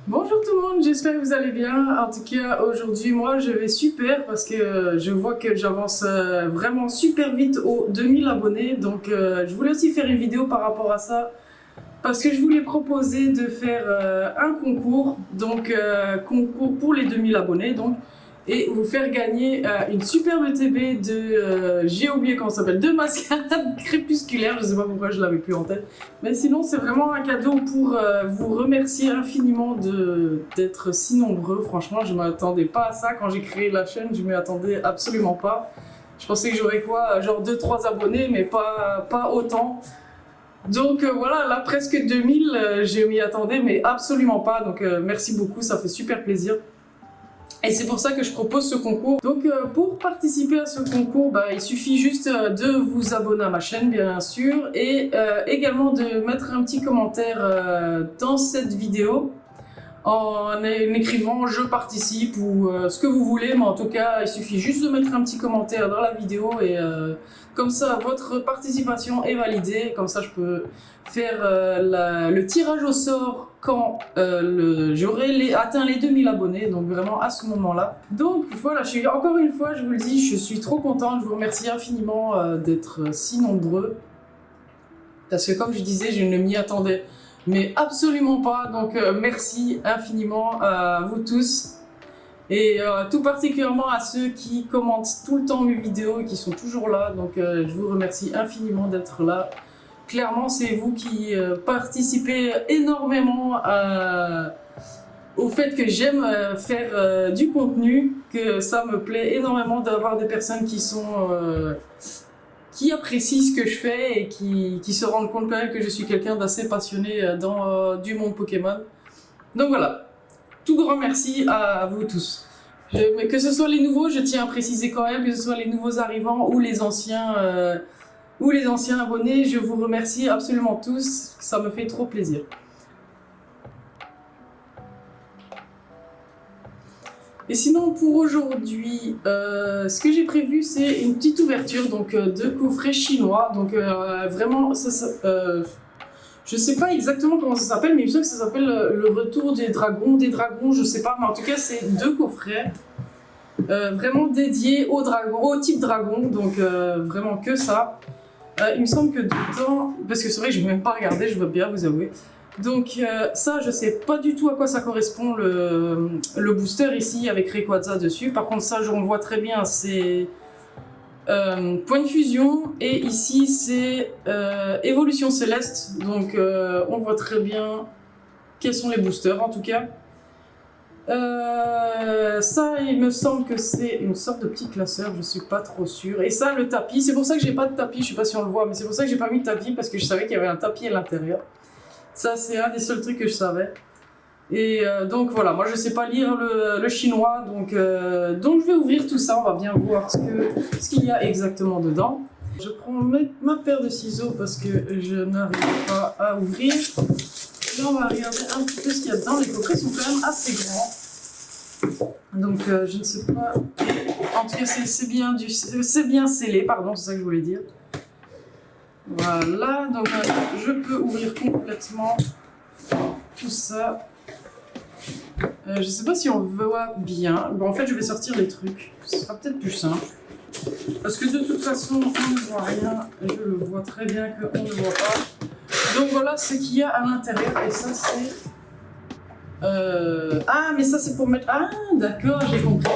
Bonjour tout le monde, j'espère que vous allez bien. En tout cas, aujourd'hui, moi, je vais super parce que je vois que j'avance vraiment super vite aux 2000 abonnés. Donc, je voulais aussi faire une vidéo par rapport à ça parce que je voulais proposer de faire un concours, donc concours pour les 2000 abonnés, donc, et vous faire gagner une superbe TB de, j'ai oublié comment ça s'appelle, de Mascarade Crépusculaire, je sais pas pourquoi je l'avais plus en tête. Mais sinon, c'est vraiment un cadeau pour vous remercier infiniment d'être si nombreux. Franchement, je m'attendais pas à ça quand j'ai créé la chaîne, je m'y attendais absolument pas. Je pensais que j'aurais quoi, genre 2-3 abonnés, mais pas autant. Donc voilà, là presque 2000, je m'y attendais, mais absolument pas. Donc merci beaucoup, ça fait super plaisir. Et c'est pour ça que je propose ce concours. Donc pour participer à ce concours, il suffit juste de vous abonner à ma chaîne bien sûr et également de mettre un petit commentaire dans cette vidéo en écrivant je participe ou ce que vous voulez, mais en tout cas il suffit juste de mettre un petit commentaire dans la vidéo et comme ça votre participation est validée, comme ça je peux faire le tirage au sort quand j'aurai atteint les 2000 abonnés, donc vraiment à ce moment-là. Donc voilà, encore une fois, je vous le dis, je suis trop contente, je vous remercie infiniment d'être si nombreux, parce que comme je disais, je ne m'y attendais mais absolument pas, donc merci infiniment à vous tous, et tout particulièrement à ceux qui commentent tout le temps mes vidéos et qui sont toujours là, donc je vous remercie infiniment d'être là. Clairement, c'est vous qui participez énormément au fait que j'aime faire du contenu, que ça me plaît énormément d'avoir des personnes qui apprécient ce que je fais et qui se rendent compte quand même que je suis quelqu'un d'assez passionné du monde Pokémon. Donc voilà, tout grand merci à vous tous. Que ce soit les nouveaux, je tiens à préciser quand même, que ce soit les nouveaux arrivants ou les anciens abonnés, je vous remercie absolument tous, ça me fait trop plaisir. Et sinon pour aujourd'hui, ce que j'ai prévu c'est une petite ouverture donc, de coffret chinois, donc vraiment, je sais pas exactement comment ça s'appelle, mais il me semble que ça s'appelle le retour des dragons, je sais pas, mais en tout cas c'est 2 coffrets. Vraiment dédiés au type dragon, donc vraiment que ça. Il me semble que dedans, parce que c'est vrai que je n'ai même pas regardé, je veux bien vous avouer. Donc ça, je sais pas du tout à quoi ça correspond le booster ici avec Rayquaza dessus. Par contre ça, on voit très bien, c'est point de fusion et ici c'est évolution céleste. Donc on voit très bien quels sont les boosters en tout cas. Ça, il me semble que c'est une sorte de petit classeur, je suis pas trop sûre. Et ça, le tapis, c'est pour ça que j'ai pas de tapis, je sais pas si on le voit, mais c'est pour ça que j'ai pas mis de tapis parce que je savais qu'il y avait un tapis à l'intérieur. Ça, c'est un des seuls trucs que je savais. Et donc voilà, moi je sais pas lire le chinois, donc je vais ouvrir tout ça, on va bien voir ce qu'il y a exactement dedans. Je prends ma paire de ciseaux parce que je n'arrive pas à ouvrir. Là, on va regarder un petit peu ce qu'il y a dedans. Les coffrets sont quand même assez grands. Donc, je ne sais pas. En tout cas, c'est bien scellé, pardon, c'est ça que je voulais dire. Voilà, donc je peux ouvrir complètement tout ça. Je ne sais pas si on voit bien. Bon, en fait, je vais sortir les trucs. Ce sera peut-être plus simple. Parce que de toute façon, on ne voit rien. Je le vois très bien qu'on ne voit pas. Donc voilà ce qu'il y a à l'intérieur, et ça c'est... Ah, mais ça c'est pour mettre... Ah, d'accord, j'ai compris.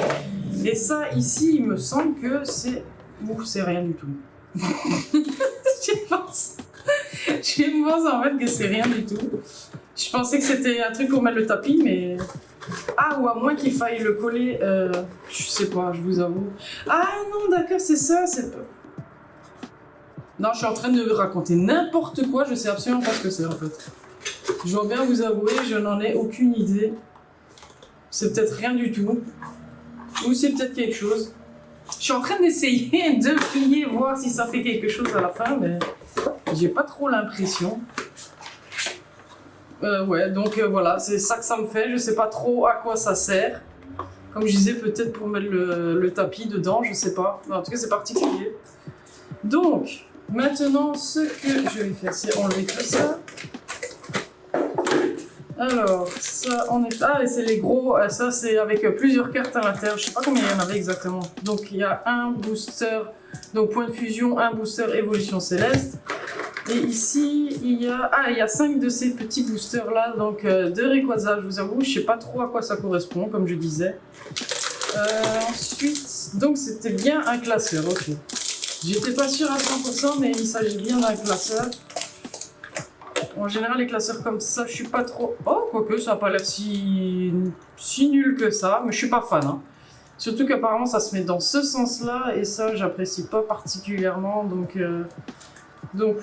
Et ça, ici, il me semble que c'est... Ouf, c'est rien du tout. Je pense en fait que c'est rien du tout. Je pensais que c'était un truc pour mettre le tapis, mais... Ah, ou à moins qu'il faille le coller... Je sais pas, je vous avoue. Ah non, d'accord, c'est ça, c'est... Non, je suis en train de raconter n'importe quoi, je sais absolument pas ce que c'est en fait. Je dois bien vous avouer, je n'en ai aucune idée. C'est peut-être rien du tout. Ou c'est peut-être quelque chose. Je suis en train d'essayer de plier, voir si ça fait quelque chose à la fin, mais j'ai pas trop l'impression. Ouais, donc voilà, c'est ça que ça me fait. Je sais pas trop à quoi ça sert. Comme je disais, peut-être pour mettre le tapis dedans, je sais pas. En tout cas, c'est particulier. Donc... Maintenant, ce que je vais faire, c'est enlever tout ça. Alors, ça, on est... Ah, et c'est les gros, ça c'est avec plusieurs cartes à l'intérieur, je sais pas combien il y en avait exactement. Donc il y a un booster, donc point de fusion, un booster évolution céleste. Et ici, il y a 5 de ces petits boosters là, donc de Rayquaza, je vous avoue, je sais pas trop à quoi ça correspond, comme je disais. Ensuite, donc c'était bien un classeur, ok. J'étais pas sûre à 100%, mais il s'agit bien d'un classeur. En général, les classeurs comme ça, je suis pas trop... Oh, quoique, ça n'a pas l'air si nul que ça, mais je suis pas fan. Hein. Surtout qu'apparemment, ça se met dans ce sens-là, et ça, j'apprécie pas particulièrement, donc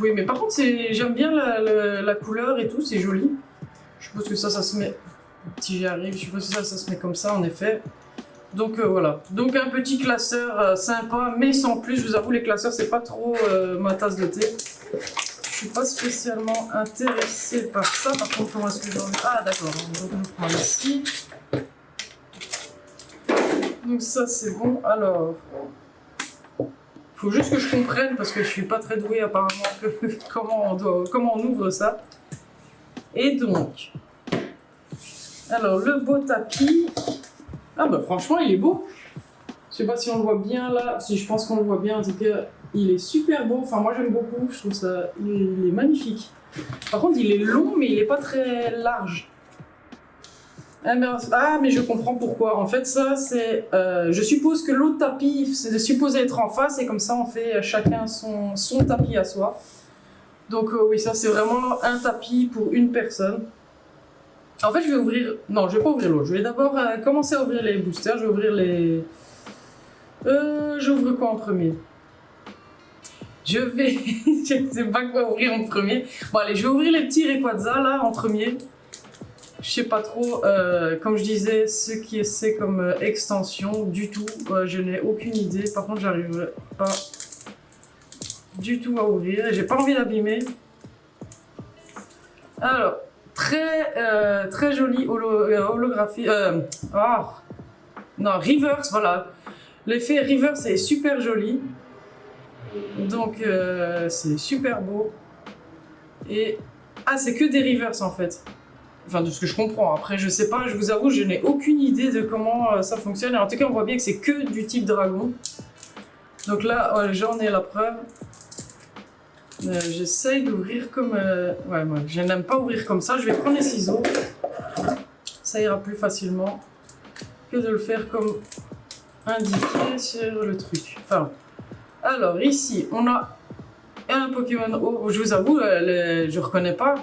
oui. Mais par contre, j'aime bien la couleur et tout, c'est joli. Je suppose que ça se met... Si j'y arrive, je suppose que ça se met comme ça, en effet. Donc voilà. Donc un petit classeur sympa, mais sans plus. Je vous avoue, les classeurs, c'est pas trop ma tasse de thé. Je suis pas spécialement intéressée par ça. Par contre, comment est-ce que j'en ai... Ah d'accord, donc on prend ici. Donc ça c'est bon. Alors, faut juste que je comprenne parce que je suis pas très douée apparemment comment on ouvre ça. Et donc, alors le beau tapis. Ah bah franchement il est beau. Je sais pas si on le voit bien là. Si je pense qu'on le voit bien en tout cas. Il est super beau, enfin moi j'aime beaucoup, je trouve ça, il est magnifique. Par contre il est long mais il est pas très large. Ah mais je comprends pourquoi, en fait ça c'est, je suppose que l'autre tapis c'est supposé être en face et comme ça on fait chacun son tapis à soi. Donc oui ça c'est vraiment un tapis pour une personne. En fait je vais ouvrir, non je vais pas ouvrir l'autre, je vais d'abord commencer à ouvrir les boosters, je vais ouvrir les... j'ouvre quoi en premier? Je sais pas quoi ouvrir en premier. Bon allez, je vais ouvrir les petits Rayquaza là en premier. Je sais pas trop, comme je disais, ce qui est c'est comme extension du tout. Je n'ai aucune idée. Par contre, j'arrive pas du tout à ouvrir et j'ai pas envie d'abîmer. Alors, très jolie holographie. Non, reverse, voilà. L'effet reverse est super joli. Donc c'est super beau. Et ah c'est que des reverse en fait. Enfin de ce que je comprends. Après je sais pas, je vous avoue je n'ai aucune idée de comment ça fonctionne. Et en tout cas on voit bien que c'est que du type dragon. Donc là j'en ai la preuve. J'essaye d'ouvrir comme... Ouais moi je n'aime pas ouvrir comme ça. Je vais prendre les ciseaux. Ça ira plus facilement que de le faire comme indiqué sur le truc. Enfin... Alors ici, on a un Pokémon haut. Je vous avoue, je reconnais pas.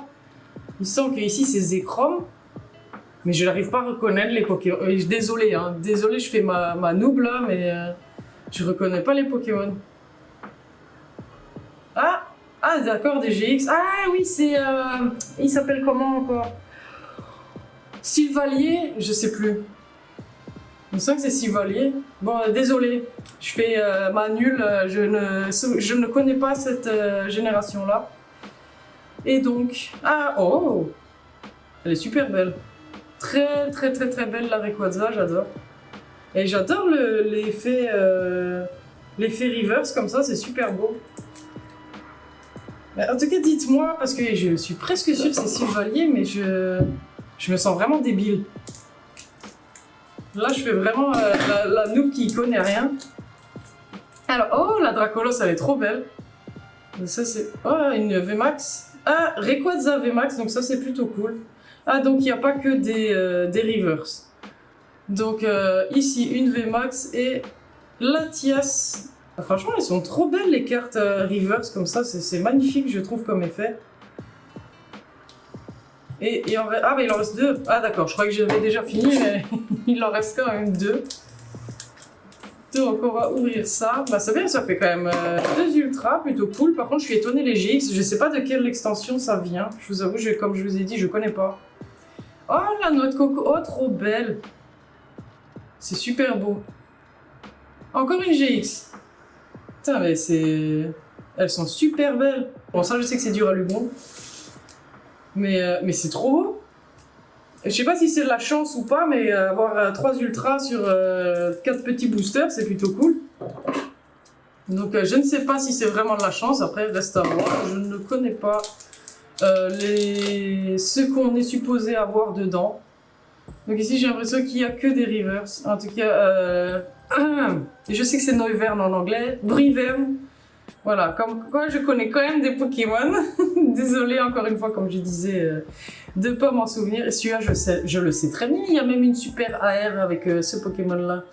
Il semble que ici c'est Zekrom, mais je n'arrive pas à reconnaître les Pokémon. Désolé, hein. Désolé, je fais ma noob là, mais je reconnais pas les Pokémon. Ah d'accord, des GX. Ah oui, c'est... il s'appelle comment encore? Sylvalier, je sais plus. Il me semble que c'est Sylvalier. Bon, désolé, je fais ma nulle, je ne connais pas cette génération-là. Et donc... Ah, oh! Elle est super belle. Très belle la Rayquaza, j'adore. Et j'adore l'effet reverse comme ça, c'est super beau. Mais en tout cas, dites-moi, parce que je suis presque sûre que c'est Sylvalier, mais je me sens vraiment débile. Là, je fais vraiment la noob qui connaît rien. Alors, oh, la Dracolos, elle est trop belle. Ça, c'est... Oh, une VMAX. Ah, Rayquaza VMAX, donc ça, c'est plutôt cool. Ah, donc il n'y a pas que des reverse. Donc, ici, une VMAX et Latias. Ah, franchement, elles sont trop belles, les cartes reverse, comme ça. C'est magnifique, je trouve, comme effet. Et ah, mais il en reste 2. Ah, d'accord, je croyais que j'avais déjà fini, mais il en reste quand même 2. Donc, on va ouvrir ça. Bah, c'est bien, ça fait quand même 2 ultras, plutôt cool. Par contre, je suis étonnée, les GX, je sais pas de quelle extension ça vient. Je vous avoue, comme je vous ai dit, je connais pas. Oh, la noix de coco, oh, trop belle. C'est super beau. Encore une GX. Putain, mais c'est... Elles sont super belles. Bon, ça, je sais que c'est dur à Lugon. Mais c'est trop beau. Je sais pas si c'est de la chance ou pas, mais avoir 3 ultras sur 4 petits boosters, c'est plutôt cool. Donc je ne sais pas si c'est vraiment de la chance, après reste à voir. Je ne connais pas ce qu'on est supposé avoir dedans. Donc ici j'ai l'impression qu'il n'y a que des rivers. En tout cas, je sais que c'est Noivern en anglais, Brivern. Voilà, comme quoi je connais quand même des Pokémon. Désolée encore une fois, comme je disais, de ne pas m'en souvenir. Et celui-là, je le sais très bien. Il y a même une super AR avec ce Pokémon-là.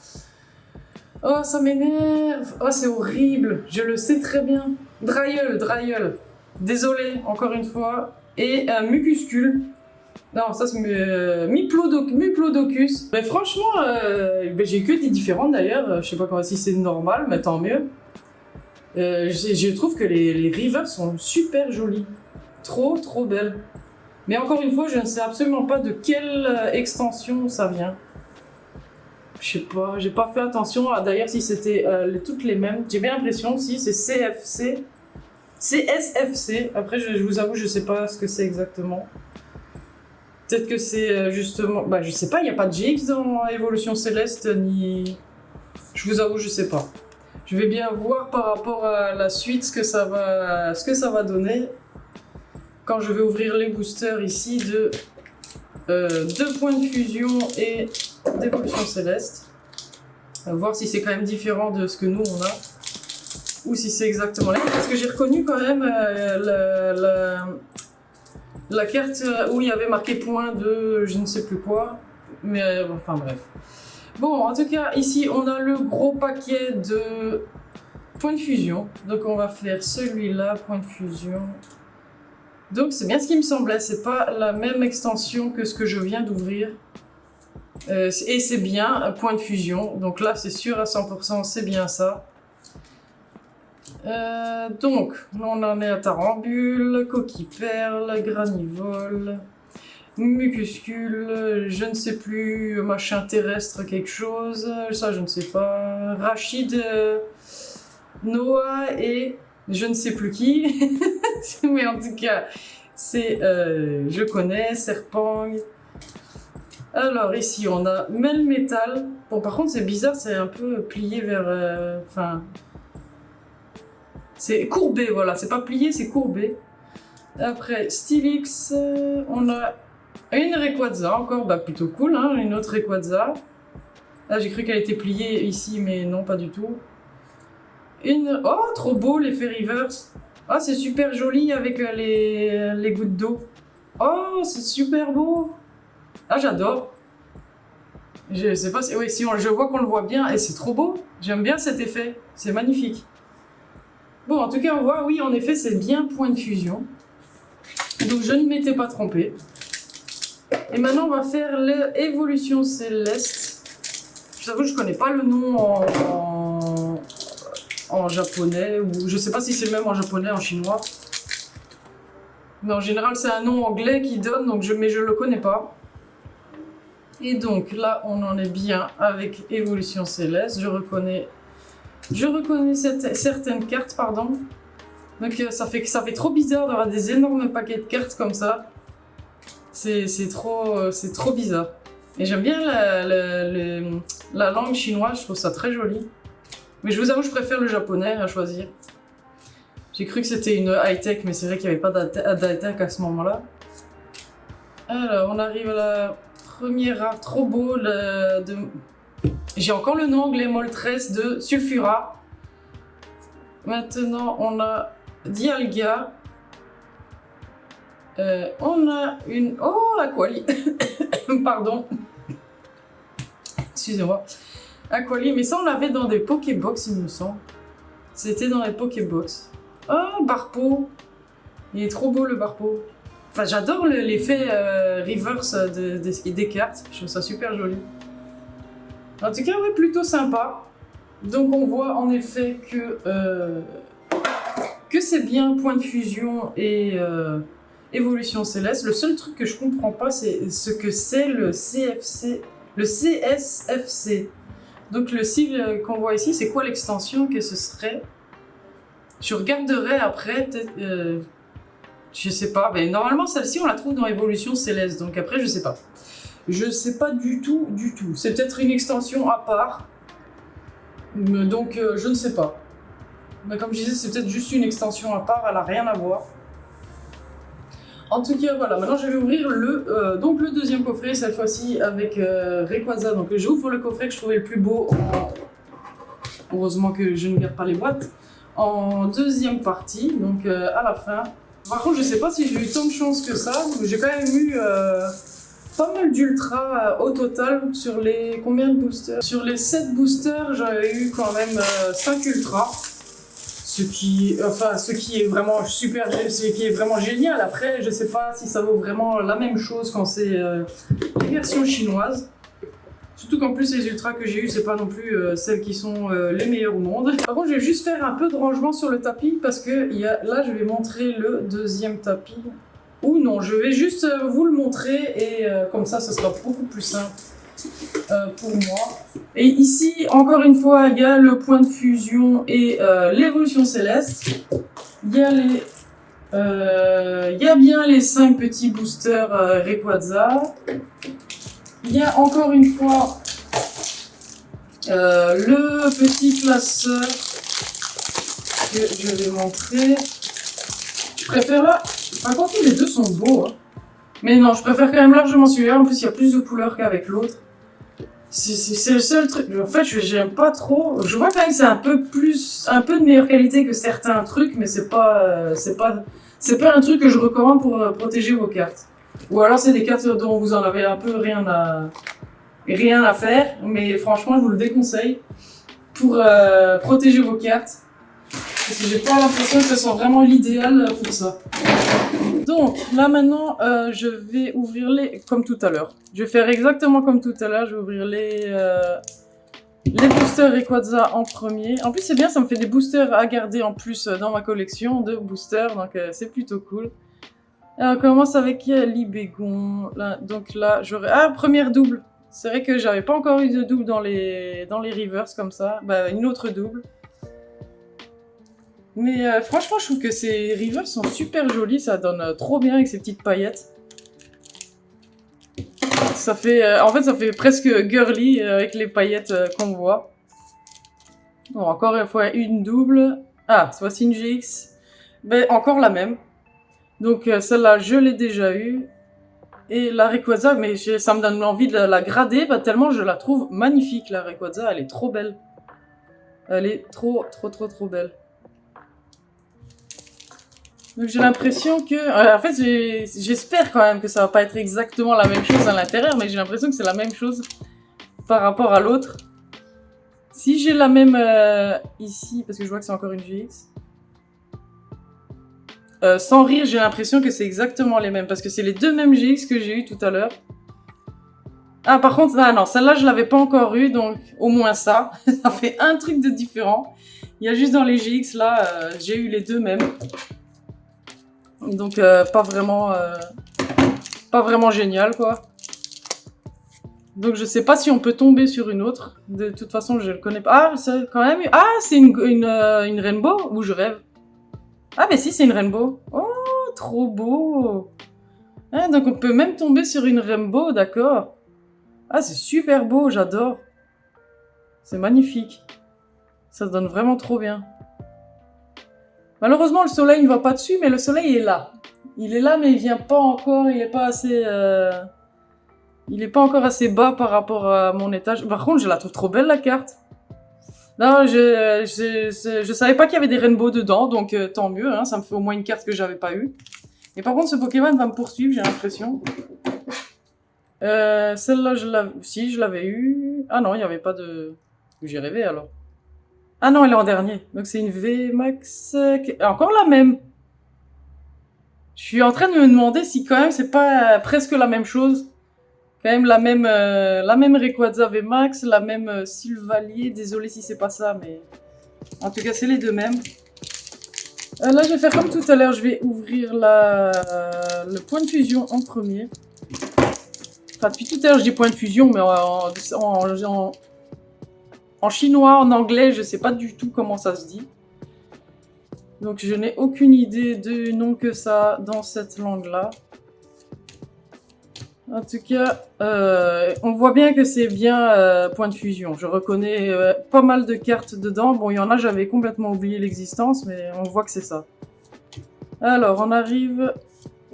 Oh, ça m'énerve. Oh, c'est horrible. Je le sais très bien. Drayeul. Désolée, encore une fois. Et un Mucuscule. Non, ça c'est Muplodocus. Mais franchement, j'ai que des différentes d'ailleurs. Je sais pas si c'est normal, mais tant mieux. Je trouve que les rivers sont super jolis. Trop belles. Mais encore une fois, je ne sais absolument pas de quelle extension ça vient. Je sais pas, j'ai pas fait attention d'ailleurs si c'était toutes les mêmes. J'ai bien l'impression, si c'est CFC. CSFC. Après, je vous avoue, je sais pas ce que c'est exactement. Peut-être que c'est justement... Bah, je sais pas, il n'y a pas de GX dans Évolution Céleste, ni... Je vous avoue, je sais pas. Je vais bien voir par rapport à la suite ce que ça va donner. Quand je vais ouvrir les boosters ici de points de fusion et d'Évolution Céleste. Voir si c'est quand même différent de ce que nous on a. Ou si c'est exactement là. Parce que j'ai reconnu quand même la carte où il y avait marqué point de je ne sais plus quoi. Mais enfin bref. Bon, en tout cas, ici on a le gros paquet de points de fusion. Donc on va faire celui-là, point de fusion. Donc c'est bien ce qui me semblait. C'est pas la même extension que ce que je viens d'ouvrir. Et c'est bien un point de fusion. Donc là, c'est sûr à 100%, c'est bien ça. Donc, on en est à Tarambule, Coquille Perle, Granivole, Mucuscule, je ne sais plus, machin terrestre quelque chose, ça je ne sais pas, Rachid, Noah et je ne sais plus qui, mais en tout cas, c'est, je connais, Serpang. Alors ici on a Melmetal. Bon par contre c'est bizarre, c'est un peu plié vers... Enfin... c'est courbé, voilà, c'est pas plié, c'est courbé. Après Stylix, on a une Rayquaza, encore bah, plutôt cool, hein, une autre Rayquaza. Là j'ai cru qu'elle était pliée ici, mais non, pas du tout. Une... Oh, trop beau l'effet reverse. Ah, c'est super joli avec les gouttes d'eau. Oh, c'est super beau. Ah, j'adore. Je sais pas si... Oui, si je vois qu'on le voit bien, et c'est trop beau. J'aime bien cet effet, c'est magnifique. Bon, en tout cas, on voit, oui, en effet, c'est bien point de fusion. Donc, je ne m'étais pas trompée. Et maintenant, on va faire l'évolution céleste. Je t'avoue, je connais pas le nom en japonais, ou je sais pas si c'est le même en japonais, en chinois. Mais en général, c'est un nom anglais qui donne, donc mais je le connais pas. Et donc, là, on en est bien avec évolution céleste. Je reconnais certaines cartes, pardon. Donc ça fait trop bizarre d'avoir des énormes paquets de cartes comme ça. C'est trop bizarre. Et j'aime bien la langue chinoise, je trouve ça très joli. Mais je vous avoue, je préfère le japonais à choisir. J'ai cru que c'était une high-tech, mais c'est vrai qu'il n'y avait pas d'high-tech à ce moment-là. Alors, on arrive à la première art, trop beau, j'ai encore le nom anglais Moltres de Sulfura. Maintenant, on a Dialga. On a une... Oh, Aquali. Pardon. Excusez-moi. Aquali, mais ça, on l'avait dans des Pokébox, il me semble. C'était dans les Pokébox. Oh, Barpo. Il est trop beau, le Barpo. Enfin, j'adore l'effet reverse des cartes. Je trouve ça super joli. En tout cas, ouais, plutôt sympa. Donc on voit en effet que c'est bien point de fusion et évolution céleste. Le seul truc que je comprends pas, c'est ce que c'est le CFC, le CSFC. Donc le sigle qu'on voit ici, c'est quoi l'extension que ce serait? Je regarderai après, peut-être... je sais pas, mais normalement celle-ci on la trouve dans évolution céleste, donc après je sais pas. Je sais pas du tout. C'est peut-être une extension à part. Donc je ne sais pas. Mais comme je disais, c'est peut-être juste une extension à part, elle a rien à voir. En tout cas, voilà, maintenant je vais ouvrir donc le deuxième coffret, cette fois-ci avec Rayquaza. Donc j'ouvre le coffret que je trouvais le plus beau. Heureusement que je ne garde pas les boîtes. En deuxième partie, donc à la fin. Par contre, je sais pas si j'ai eu tant de chance que ça, mais j'ai quand même eu pas mal d'ultra au total sur les combien de boosters? Sur les 7 boosters, j'avais eu quand même 5 ultras. Ce qui est vraiment super, ce qui est vraiment génial. Après, je sais pas si ça vaut vraiment la même chose quand c'est les versions chinoises. Surtout qu'en plus, les ultras que j'ai eu, c'est pas non plus celles qui sont les meilleures au monde. Par contre, je vais juste faire un peu de rangement sur le tapis parce que là, je vais montrer le deuxième tapis. Ou non, je vais juste vous le montrer et comme ça, ce sera beaucoup plus simple pour moi. Et ici, encore une fois, il y a le point de fusion et l'évolution céleste. Il y a bien les 5 petits boosters Rayquaza. Il y a encore une fois le petit classeur que je vais montrer. Je préfère là. Par contre, les deux sont beaux. Hein. Mais non, je préfère quand même largement celui-là. En plus, il y a plus de couleurs qu'avec l'autre. C'est le seul truc. En fait, j'aime pas trop. Je vois quand même que c'est un peu de meilleure qualité que certains trucs, mais c'est pas un truc que je recommande pour protéger vos cartes. Ou alors c'est des cartes dont vous en avez un peu rien à faire, mais franchement, je vous le déconseille pour protéger vos cartes. Parce que j'ai pas l'impression que ce soit vraiment l'idéal pour ça. Donc, là maintenant, je vais ouvrir comme tout à l'heure. Je vais faire exactement comme tout à l'heure. Je vais ouvrir les boosters Rayquaza en premier. En plus, c'est bien, ça me fait des boosters à garder en plus dans ma collection de boosters. Donc, c'est plutôt cool. Et on commence avec Libégon. Donc là, j'aurai... Ah, première double. C'est vrai que j'avais pas encore eu de double dans les reverse comme ça. Bah, une autre double. Mais franchement, je trouve que ces rivers sont super jolis, ça donne trop bien avec ces petites paillettes. Ça fait, en fait, ça fait presque girly avec les paillettes qu'on voit. Bon, encore une fois, une double. Ah, voici une GX. Ben, encore la même. Donc celle-là, je l'ai déjà eue. Et la Rayquaza, mais ça me donne envie de la grader, bah, tellement je la trouve magnifique, la Rayquaza, elle est trop belle. Elle est trop belle. Donc j'ai l'impression que... en fait, j'espère quand même que ça va pas être exactement la même chose à l'intérieur, mais j'ai l'impression que c'est la même chose par rapport à l'autre. Si j'ai la même ici, parce que je vois que c'est encore une GX. Sans rire, j'ai l'impression que c'est exactement les mêmes, parce que c'est les deux mêmes GX que j'ai eu tout à l'heure. Ah, par contre, ah non, celle-là, je l'avais pas encore eu, donc au moins ça. Ça fait un truc de différent. Il y a juste dans les GX, là, j'ai eu les deux mêmes. Donc pas vraiment génial quoi. Donc je sais pas si on peut tomber sur une autre. De toute façon je le connais pas. Ah c'est quand même. Ah c'est une rainbow ou je rêve. Ah mais si c'est une rainbow. Oh trop beau. Ah, donc on peut même tomber sur une rainbow, d'accord. Ah c'est super beau, j'adore. C'est magnifique. Ça se donne vraiment trop bien. Malheureusement, le soleil ne va pas dessus, mais le soleil est là. Il est là, mais il vient pas encore. Il est pas assez. Il est pas encore assez bas par rapport à mon étage. Par contre, je la trouve trop belle la carte. Non, je savais pas qu'il y avait des rainbows dedans, donc tant mieux. Hein, ça me fait au moins une carte que j'avais pas eue. Et par contre, ce Pokémon va me poursuivre, j'ai l'impression. Celle-là, je l'avais eue. Ah non, il n'y avait pas de. J'ai rêvé alors. Ah non, elle est en dernier. Donc c'est une VMAX. Encore la même. Je suis en train de me demander si quand même c'est pas presque la même chose. Quand même la même Rayquaza VMAX, la même Sylvalier. Désolé si c'est pas ça, mais en tout cas c'est les deux mêmes. Là je vais faire comme tout à l'heure, je vais ouvrir le point de fusion en premier. Enfin depuis tout à l'heure je dis point de fusion, mais en chinois, en anglais, je sais pas du tout comment ça se dit. Donc je n'ai aucune idée du nom que ça dans cette langue-là. En tout cas, on voit bien que c'est bien point de fusion. Je reconnais pas mal de cartes dedans. Bon, il y en a, j'avais complètement oublié l'existence, mais on voit que c'est ça. Alors, on arrive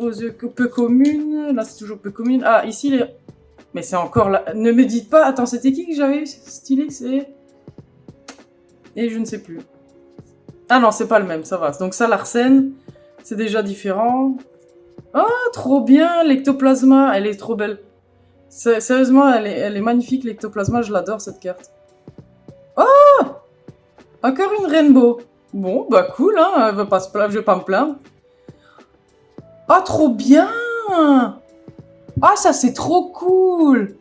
aux yeux peu communes. Là, c'est toujours peu commune. Ah, ici, les... Mais c'est encore là. Ne me dites pas. Attends, c'était qui que j'avais eu? Stylix et je ne sais plus. Ah non, c'est pas le même, ça va. Donc ça, l'arsène, c'est déjà différent. Oh, trop bien, l'ectoplasma. Elle est trop belle. Sérieusement, elle est magnifique, l'ectoplasma. Je l'adore, cette carte. Oh, encore une rainbow. Bon, bah cool, hein. Elle veut pas se plaindre, je vais pas me plaindre. Ah, trop bien. Ah, ça, c'est trop cool.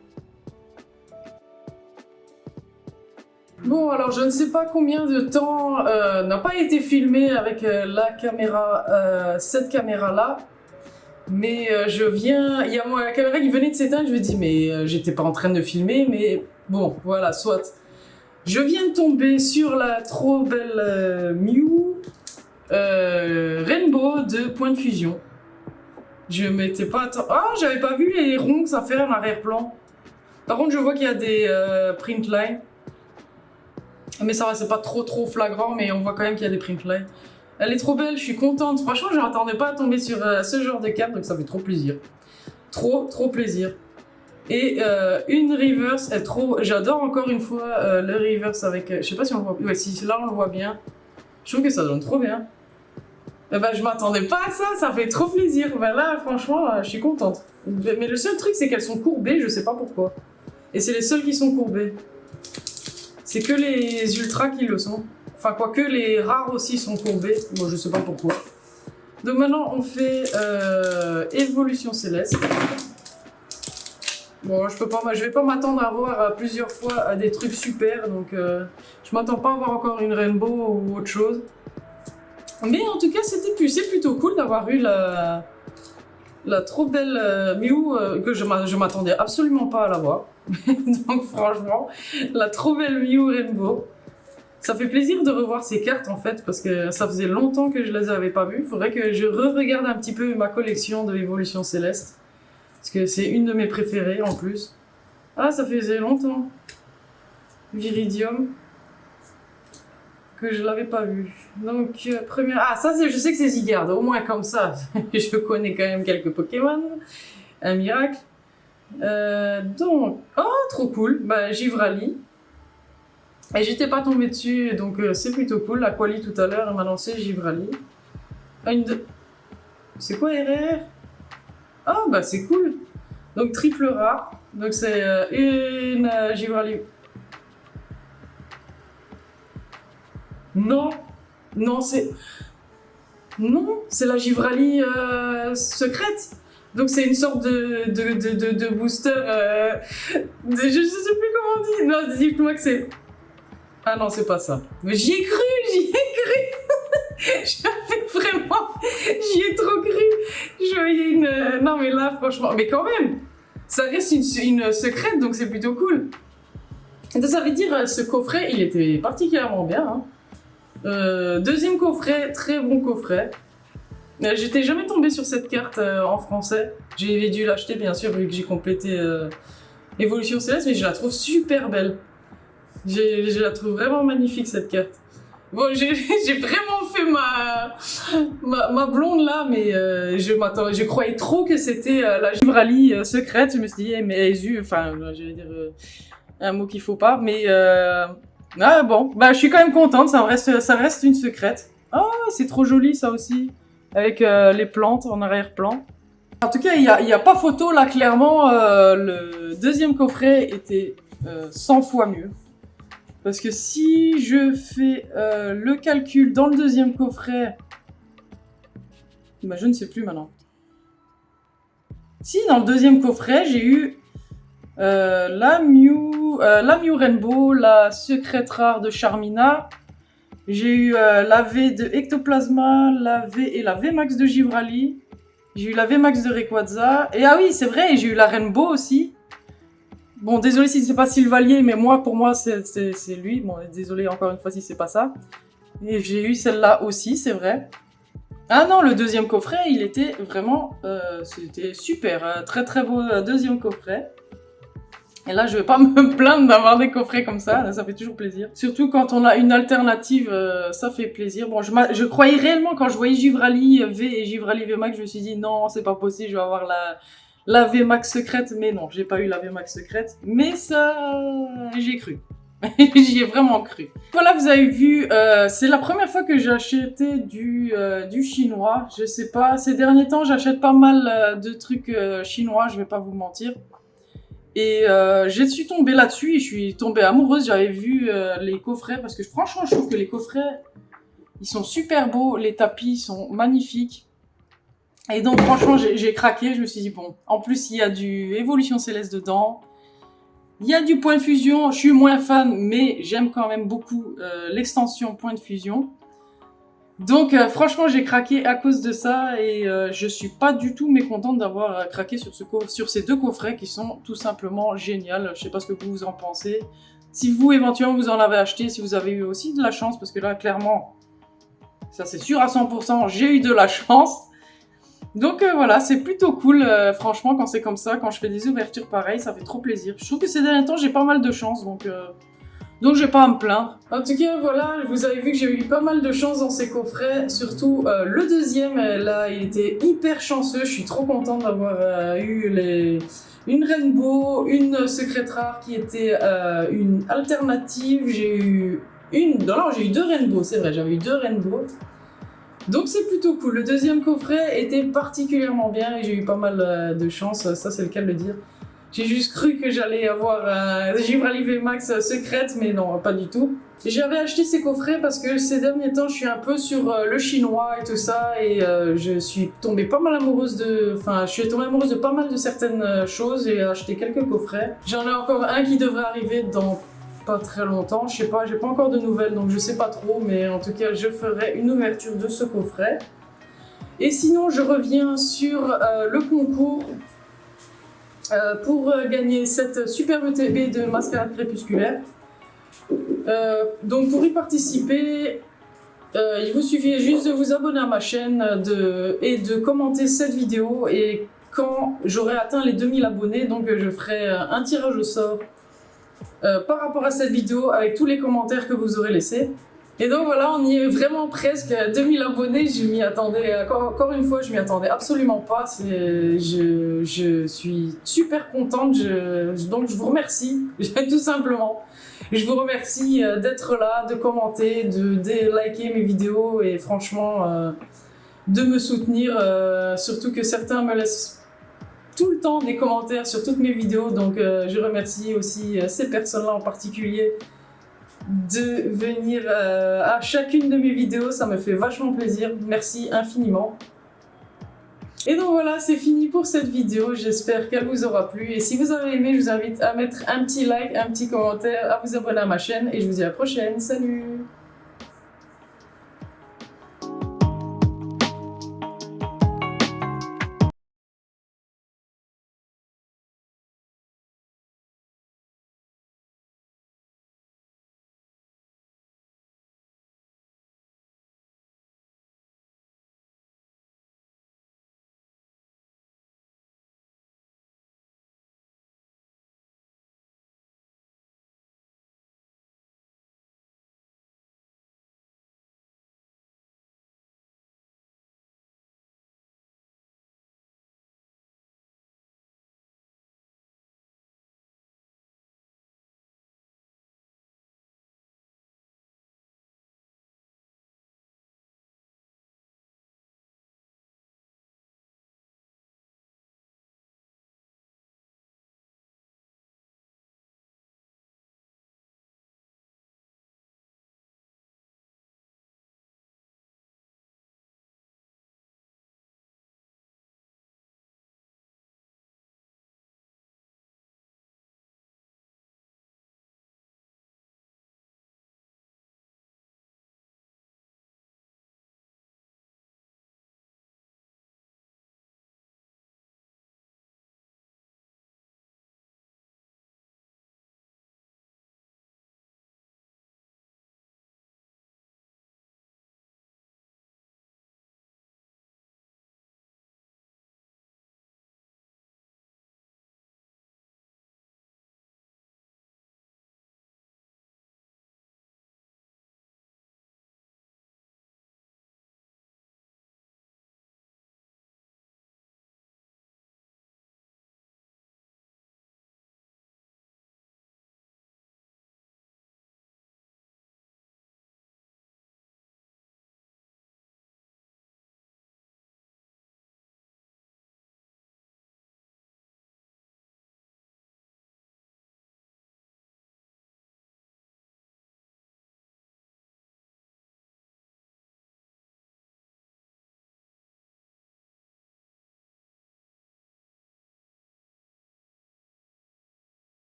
Bon, alors je ne sais pas combien de temps n'a pas été filmé avec la caméra, cette caméra-là, mais je viens, il y a la caméra qui venait de s'éteindre, je me dis mais j'étais pas en train de filmer, mais bon, voilà, soit. Je viens de tomber sur la trop belle Mew Rainbow de Point de Fusion. Je m'étais pas... Ah, j'avais pas vu les ronds que ça fait en arrière-plan. Par contre, je vois qu'il y a des print lines. Mais ça va, c'est pas trop flagrant, mais on voit quand même qu'il y a des print lines. Elle est trop belle, je suis contente. Franchement, je m'attendais pas à tomber sur ce genre de carte, donc ça fait trop plaisir. Trop plaisir. Et une reverse est trop... J'adore encore une fois le reverse avec... je sais pas si on le voit... Ouais, si là on le voit bien. Je trouve que ça donne trop bien. Eh ben, je m'attendais pas à ça, ça fait trop plaisir. Ben là, franchement, je suis contente. Mais le seul truc, c'est qu'elles sont courbées, je sais pas pourquoi. Et c'est les seules qui sont courbées. C'est que les ultras qui le sont. Enfin, quoique les rares aussi sont courbés. Bon, je sais pas pourquoi. Donc maintenant, on fait Évolution Céleste. Bon, je vais pas m'attendre à avoir plusieurs fois des trucs super. Donc, je m'attends pas à avoir encore une Rainbow ou autre chose. Mais en tout cas, c'est plutôt cool d'avoir eu la trop belle Mew que je m'attendais absolument pas à l'avoir. Donc franchement, la trop belle Mew Rainbow. Ça fait plaisir de revoir ces cartes en fait, parce que ça faisait longtemps que je les avais pas vues. Faudrait que je re-regarde un petit peu ma collection de Évolution Céleste. Parce que c'est une de mes préférées en plus. Ah, ça faisait longtemps. Viridium. Que je l'avais pas vu. Donc, première... Ah, ça, je sais que c'est Zygarde. Au moins comme ça, je connais quand même quelques Pokémon. Un miracle. Donc... Oh, trop cool. Bah, Givrali. Et j'étais pas tombée dessus, donc c'est plutôt cool. La Quali tout à l'heure, elle m'a lancé Givrali. C'est quoi RR? Ah, bah c'est cool. Donc, triple rare. Donc, c'est une Givrali. Non, non, c'est la Givrali secrète. Donc c'est une sorte de booster. Je sais plus comment on dit. Non, dites-moi que c'est. Ah non, c'est pas ça. Mais j'y ai cru. J'avais vraiment, j'y ai trop cru. Je voyais une. Non mais là, franchement, mais quand même, ça reste une secrète, donc c'est plutôt cool. Et ça veut dire ce coffret, il était particulièrement bien. Hein. Deuxième coffret, très bon coffret. J'étais jamais tombée sur cette carte en français. J'ai dû l'acheter bien sûr vu que j'ai complété Évolution Céleste, mais je la trouve super belle. Je la trouve vraiment magnifique cette carte. Bon, j'ai vraiment fait ma blonde là, mais je croyais trop que c'était la Givrali secrète. Je me suis dit, mais enfin, j'allais dire un mot qu'il faut pas, mais ah bon, bah je suis quand même contente, ça reste une secrète. Oh, c'est trop joli ça aussi, avec les plantes en arrière-plan. En tout cas, il y a pas photo là, clairement, le deuxième coffret était 100 fois mieux. Parce que si je fais le calcul dans le deuxième coffret, bah je ne sais plus maintenant. Si, dans le deuxième coffret, j'ai eu la Mew Rainbow, la secrète rare de Charmina. J'ai eu la V de Ectoplasma, la V et la VMAX de Givrali. J'ai eu la VMAX de Rayquaza. Et ah oui, c'est vrai, j'ai eu la Rainbow aussi. Bon, désolé si c'est pas Sylvalier, mais pour moi, c'est lui. Bon, désolé encore une fois si c'est pas ça. Et j'ai eu celle-là aussi, c'est vrai. Ah non, le deuxième coffret, il était vraiment... c'était super. Très très beau deuxième coffret. Et là, je vais pas me plaindre d'avoir des coffrets comme ça fait toujours plaisir. Surtout quand on a une alternative, ça fait plaisir. Bon, je croyais réellement quand je voyais Givrali V et Givrali VMAX, je me suis dit non, c'est pas possible, je vais avoir la VMAX secrète. Mais non, j'ai pas eu la VMAX secrète. Mais ça, j'y ai cru. J'y ai vraiment cru. Voilà, vous avez vu, c'est la première fois que j'ai acheté du chinois. Je sais pas, ces derniers temps, j'achète pas mal de trucs chinois, je vais pas vous mentir. Et je suis tombée là-dessus et je suis tombée amoureuse. J'avais vu les coffrets parce que franchement, je trouve que les coffrets, ils sont super beaux. Les tapis sont magnifiques. Et donc, franchement, j'ai craqué. Je me suis dit, bon, en plus, il y a du Évolution Céleste dedans. Il y a du Point de Fusion. Je suis moins fan, mais j'aime quand même beaucoup l'extension Point de Fusion. Donc franchement j'ai craqué à cause de ça et je suis pas du tout mécontente d'avoir craqué sur ces deux coffrets qui sont tout simplement géniaux. Je sais pas ce que vous en pensez. Si vous éventuellement vous en avez acheté, si vous avez eu aussi de la chance, parce que là clairement, ça c'est sûr à 100%, j'ai eu de la chance. Donc voilà, c'est plutôt cool franchement quand c'est comme ça, quand je fais des ouvertures pareilles, ça fait trop plaisir. Je trouve que ces derniers temps j'ai pas mal de chance donc j'ai pas à me plaindre. En tout cas, voilà, vous avez vu que j'ai eu pas mal de chance dans ces coffrets. Surtout le deuxième, là, il était hyper chanceux. Je suis trop contente d'avoir eu une Rainbow, une secrète rare qui était une alternative. J'ai eu j'ai eu deux Rainbow, c'est vrai, j'avais eu deux Rainbow. Donc c'est plutôt cool. Le deuxième coffret était particulièrement bien et j'ai eu pas mal de chance, ça c'est le cas de le dire. J'ai juste cru que j'allais avoir Givrali VMAX secrète, mais non, pas du tout. J'avais acheté ces coffrets parce que ces derniers temps, je suis un peu sur le chinois et tout ça, et je suis tombée pas mal amoureuse je suis tombée amoureuse de pas mal de certaines choses et j'ai acheté quelques coffrets. J'en ai encore un qui devrait arriver dans pas très longtemps, je sais pas, j'ai pas encore de nouvelles, donc je sais pas trop, mais en tout cas, je ferai une ouverture de ce coffret. Et sinon, je reviens sur le concours. Pour gagner cette superbe TB de Mascarade Crépusculaire. Donc pour y participer, il vous suffit juste de vous abonner à ma chaîne et de commenter cette vidéo. Et quand j'aurai atteint les 2000 abonnés, donc je ferai un tirage au sort par rapport à cette vidéo avec tous les commentaires que vous aurez laissés. Et donc voilà, on y est vraiment presque à 2000 abonnés, je m'y attendais, encore une fois, je m'y attendais absolument pas, je suis super contente, donc je vous remercie, tout simplement. Je vous remercie d'être là, de commenter, de liker mes vidéos et franchement, de me soutenir, surtout que certains me laissent tout le temps des commentaires sur toutes mes vidéos, donc je remercie aussi ces personnes-là en particulier de venir à chacune de mes vidéos, ça me fait vachement plaisir, merci infiniment. Et donc voilà, c'est fini pour cette vidéo, j'espère qu'elle vous aura plu, et si vous avez aimé, je vous invite à mettre un petit like, un petit commentaire, à vous abonner à ma chaîne, et je vous dis à la prochaine, salut!